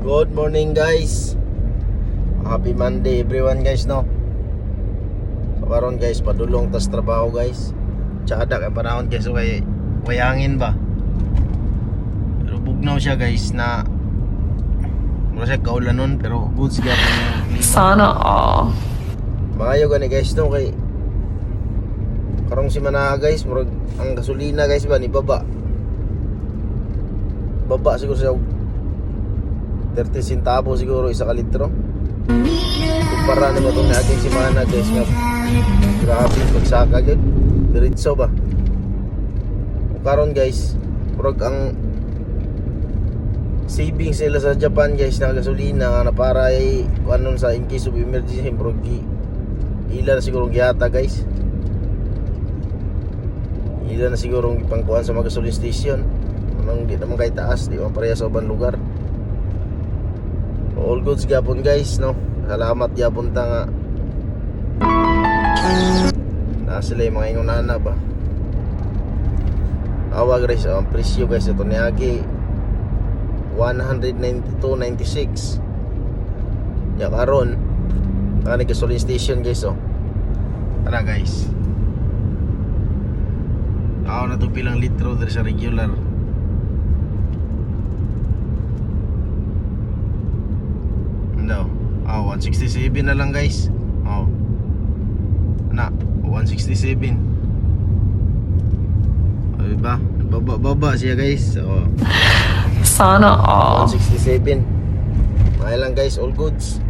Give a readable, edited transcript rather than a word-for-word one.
Good morning guys. Happy Monday everyone guys no. So karon guys padulong tas trabaho guys. Tsada kay panahon guys way hangin ba. Pero bugnaw siya guys na mura siya kaulanon pero good siya pa. Sana all. Maayo gani guys no kay karong si mana guys murag ang gasolina guys ba ni baba siguro sa 30 centavo siguro isa ka litro. Kumpara naman itong natin si mana guys nga grabe pagsaka yun diretso ba. Karon guys murag ang savings nila sa Japan guys na gasolina nga na para ay kanon sa in case of emergency murag ila na siguro gihata guys. Ila na siguro ipangkuhan sa mga gasoline station. Anong di naman kay taas, di man pareha sa ubang lugar. All goods gyapon guys no. Salamat gyapon ta nga na sila yung mga ingunana ba. Awag guys ang presyo guys ito niagi 192.96. Ya karon kani gasoline station guys oh. Tara guys. Ako na ito pilang litro dari sa regular. No. 167 na lang guys. Na 167. Diba? Baba siya guys. Sana all. 167. May lang guys, all goods.